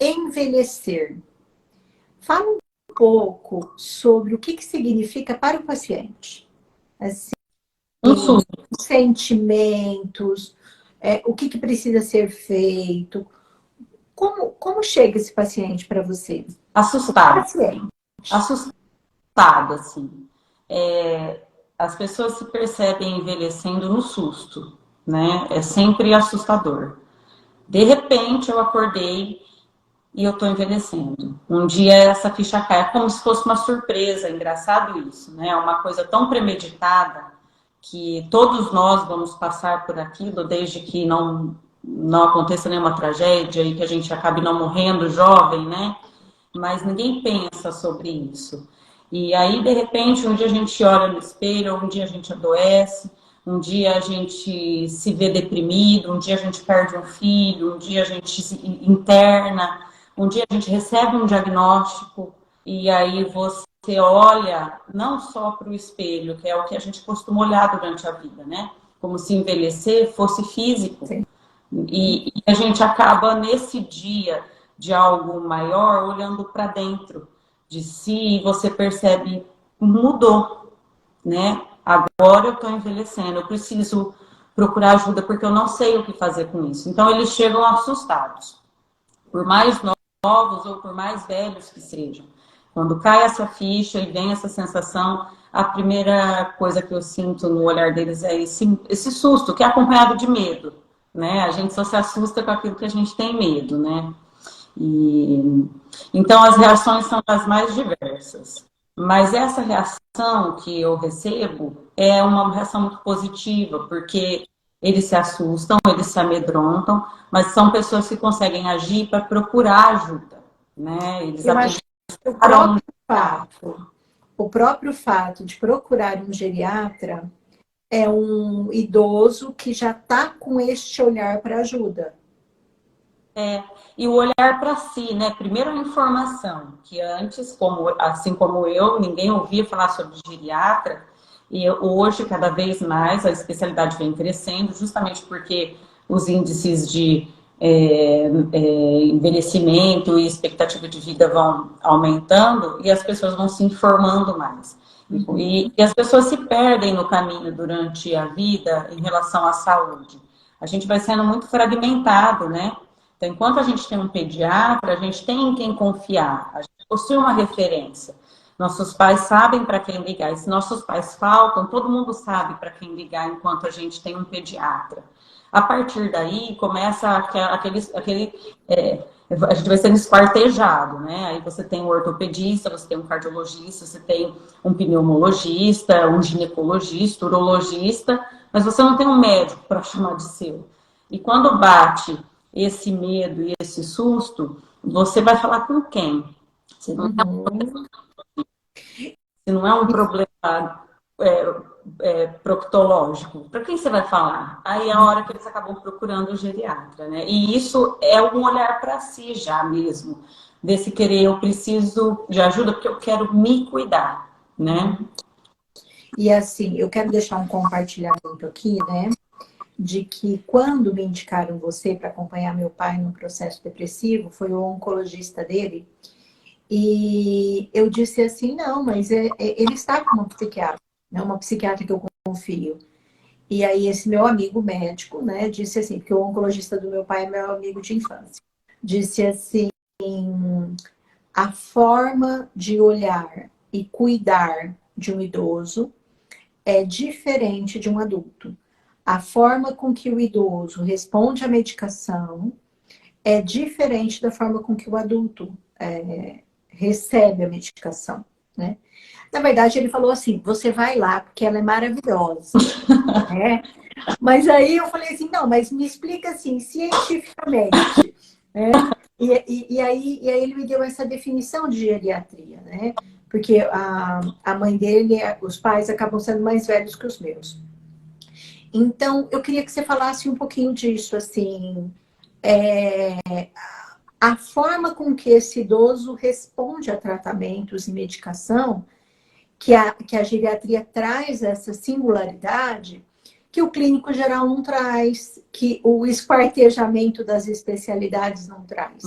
envelhecer. Fala um pouco sobre o que significa para o paciente. Assim, sentimentos, o que precisa ser feito. Como chega esse paciente para você? Assustado. Assustado, assim. As pessoas se percebem envelhecendo no susto, né? É sempre assustador. De repente, eu acordei e eu tô envelhecendo. Um dia essa ficha cai, é como se fosse uma surpresa, engraçado isso, né? É uma coisa tão premeditada que todos nós vamos passar por aquilo, desde que não aconteça nenhuma tragédia e que a gente acabe não morrendo jovem, né? Mas ninguém pensa sobre isso. E aí, de repente, um dia a gente olha no espelho, um dia a gente adoece, um dia a gente se vê deprimido, um dia a gente perde um filho, um dia a gente se interna, um dia a gente recebe um diagnóstico, e aí você olha não só para o espelho, que é o que a gente costuma olhar durante a vida, né? Como se envelhecer fosse físico. Sim. E a gente acaba nesse dia de algo maior olhando para dentro de si e você percebe mudou, né? Agora eu estou envelhecendo, eu preciso procurar ajuda porque eu não sei o que fazer com isso. Então eles chegam assustados, por mais novos ou por mais velhos que sejam. Quando cai essa ficha e vem essa sensação, a primeira coisa que eu sinto no olhar deles é esse susto, que é acompanhado de medo, né? A gente só se assusta com aquilo que a gente tem medo, né? Então as reações são as mais diversas. Mas essa reação que eu recebo é uma reação muito positiva, porque eles se assustam, eles se amedrontam, mas são pessoas que conseguem agir para procurar ajuda, né? Eles Eu acho que o próprio fato de procurar um geriatra é um idoso que já está com este olhar para ajuda. E o olhar para si, né? Primeiro a informação, que antes, assim como eu, ninguém ouvia falar sobre geriatra, e hoje, cada vez mais, a especialidade vem crescendo, justamente porque os índices de envelhecimento e expectativa de vida vão aumentando e as pessoas vão se informando mais. E as pessoas se perdem no caminho durante a vida em relação à saúde. A gente vai sendo muito fragmentado, né? Então, enquanto a gente tem um pediatra, a gente tem em quem confiar, a gente possui uma referência. Nossos pais sabem para quem ligar. E se nossos pais faltam, todo mundo sabe para quem ligar enquanto a gente tem um pediatra. A partir daí, começa a gente vai sendo esquartejado, né? Aí você tem um ortopedista, você tem um cardiologista, você tem um pneumologista, um ginecologista, urologista, mas você não tem um médico para chamar de seu. E quando bate esse medo e esse susto, você vai falar com quem? Se não é um problema proctológico, para quem você vai falar? Aí é a hora que eles acabam procurando o geriatra, né? E isso é um olhar para si já mesmo, desse querer, eu preciso de ajuda porque eu quero me cuidar, né? E assim, eu quero deixar um compartilhamento aqui, né? De que quando me indicaram você para acompanhar meu pai no processo depressivo, foi o oncologista dele, e eu disse assim, não, mas ele está com uma psiquiatra, né, uma psiquiatra que eu confio. E aí esse meu amigo médico, né, disse assim, porque o oncologista do meu pai é meu amigo de infância, disse assim, a forma de olhar e cuidar de um idoso é diferente de um adulto. A forma com que o idoso responde à medicação é diferente da forma com que o adulto recebe a medicação, né? Na verdade, ele falou assim, você vai lá, porque ela é maravilhosa, né? Mas aí eu falei assim, não, mas me explica assim, cientificamente, né? E aí ele me deu essa definição de geriatria, né? Porque a mãe dele, os pais acabam sendo mais velhos que os meus. Então, eu queria que você falasse um pouquinho disso, assim, a forma com que esse idoso responde a tratamentos e medicação, que a geriatria traz essa singularidade, que o clínico geral não traz, que o esquartejamento das especialidades não traz.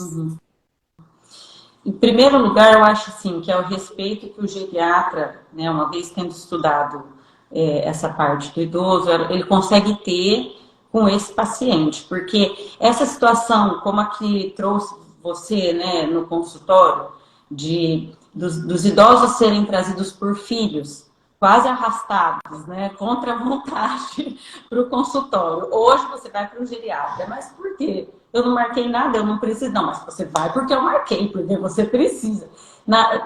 Em primeiro lugar, eu acho assim, que é o respeito que o geriatra, né, uma vez tendo estudado essa parte do idoso, ele consegue ter com esse paciente, porque essa situação, como a que trouxe você, né, no consultório, dos idosos serem trazidos por filhos, quase arrastados, né, contra a vontade para o consultório. Hoje você vai para o geriatra, mas por quê? Eu não marquei nada, eu não preciso. Não, mas você vai porque eu marquei, porque você precisa.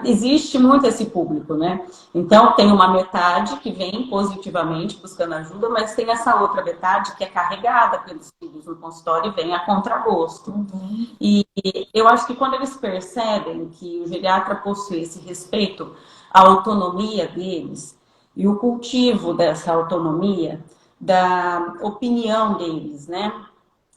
Existe muito esse público, né? Então, tem uma metade que vem positivamente buscando ajuda, mas tem essa outra metade que é carregada pelos filhos no consultório e vem a contragosto. E eu acho que quando eles percebem que o geriatra possui esse respeito à autonomia deles e o cultivo dessa autonomia, da opinião deles, né?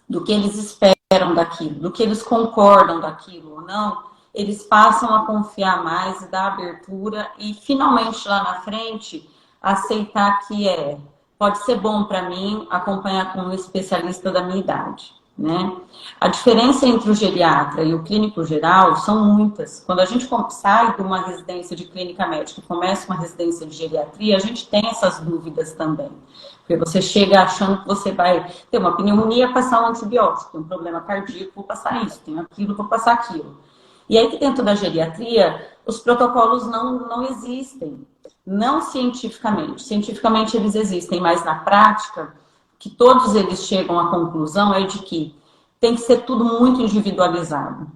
Do que eles esperam daquilo, do que eles concordam daquilo ou não, eles passam a confiar mais e dar abertura e finalmente lá na frente aceitar que pode ser bom para mim acompanhar com um especialista da minha idade, né? A diferença entre o geriatra e o clínico geral são muitas. Quando a gente sai de uma residência de clínica médica e começa uma residência de geriatria, a gente tem essas dúvidas também. Porque você chega achando que você vai ter uma pneumonia, passar um antibiótico, tem um problema cardíaco, vou passar isso, tem aquilo, vou passar aquilo. E aí que dentro da geriatria, os protocolos não existem, não cientificamente. Cientificamente eles existem, mas na prática, que todos eles chegam à conclusão é de que tem que ser tudo muito individualizado.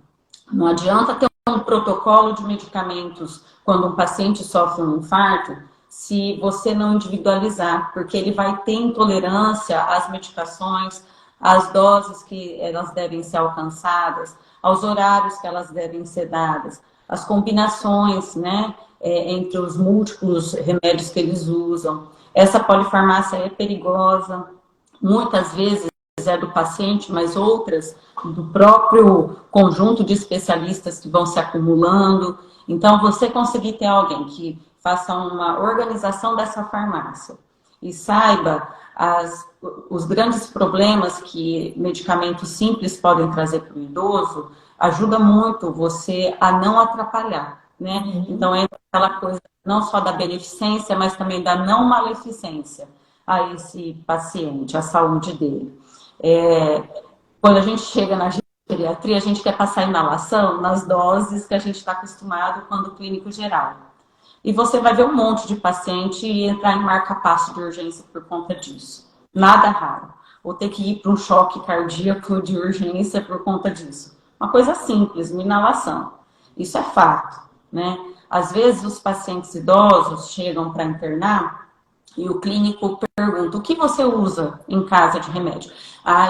Não adianta ter um protocolo de medicamentos quando um paciente sofre um infarto, se você não individualizar, porque ele vai ter intolerância às medicações, às doses que elas devem ser alcançadas, aos horários que elas devem ser dadas, as combinações, né, entre os múltiplos remédios que eles usam. Essa polifarmácia é perigosa, muitas vezes é do paciente, mas outras do próprio conjunto de especialistas que vão se acumulando. Então, você conseguir ter alguém que faça uma organização dessa farmácia e saiba os grandes problemas que medicamentos simples podem trazer para o idoso, ajuda muito você a não atrapalhar, né? Então, é aquela coisa não só da beneficência, mas também da não maleficência a esse paciente, à saúde dele. Quando a gente chega na geriatria, a gente quer passar inalação nas doses que a gente está acostumado quando clínico geral. E você vai ver um monte de paciente entrar em marca-passo de urgência por conta disso. Nada raro. Ou ter que ir para um choque cardíaco de urgência por conta disso. Uma coisa simples, uma inalação. Isso é fato, né? Às vezes os pacientes idosos chegam para internar e o clínico pergunta: o que você usa em casa de remédio?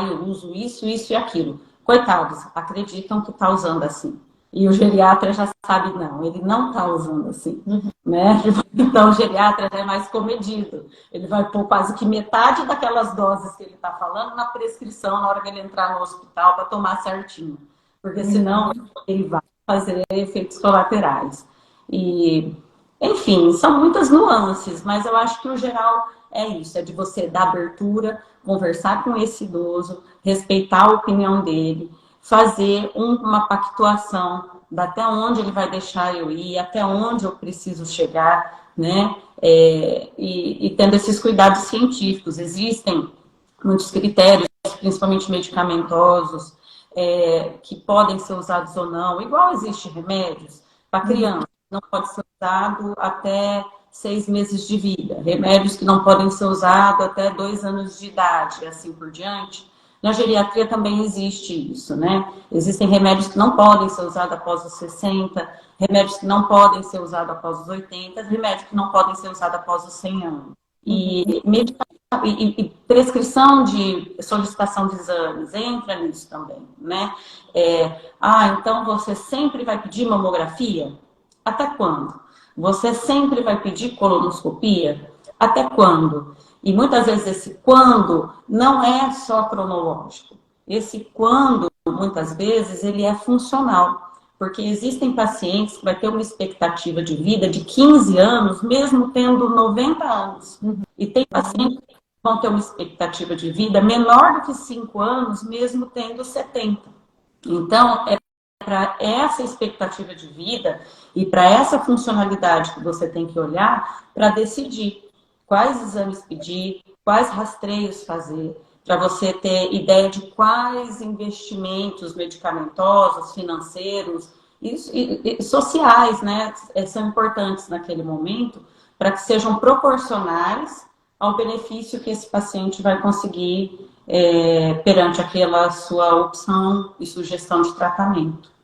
Eu uso isso, isso e aquilo. Coitados, acreditam que está usando assim. E o geriatra já sabe, não, ele não está usando assim, né? Então o geriatra já é mais comedido. Ele vai pôr quase que metade daquelas doses que ele está falando na prescrição na hora que ele entrar no hospital para tomar certinho. Porque senão ele vai fazer efeitos colaterais. E, enfim, são muitas nuances, mas eu acho que o geral é isso, é de você dar abertura, conversar com esse idoso, respeitar a opinião dele, fazer uma pactuação até onde ele vai deixar eu ir, até onde eu preciso chegar, né? E tendo esses cuidados científicos. Existem muitos critérios, principalmente medicamentosos, que podem ser usados ou não. Igual existe remédios para criança, não pode ser usado até 6 meses de vida. Remédios que não podem ser usados até 2 anos de idade, e assim por diante. Na geriatria também existe isso, né? Existem remédios que não podem ser usados após os 60, remédios que não podem ser usados após os 80, remédios que não podem ser usados após os 100 anos. E prescrição de solicitação de exames entra nisso também, né? Então você sempre vai pedir mamografia? Até quando? Você sempre vai pedir colonoscopia? Até quando? E muitas vezes esse quando não é só cronológico. Esse quando, muitas vezes, ele é funcional. Porque existem pacientes que vai ter uma expectativa de vida de 15 anos, mesmo tendo 90 anos. E tem pacientes que vão ter uma expectativa de vida menor do que 5 anos, mesmo tendo 70. Então, para essa expectativa de vida e para essa funcionalidade que você tem que olhar para decidir quais exames pedir, quais rastreios fazer, para você ter ideia de quais investimentos medicamentosos, financeiros e sociais, né, são importantes naquele momento, para que sejam proporcionais ao benefício que esse paciente vai conseguir perante aquela sua opção e sugestão de tratamento.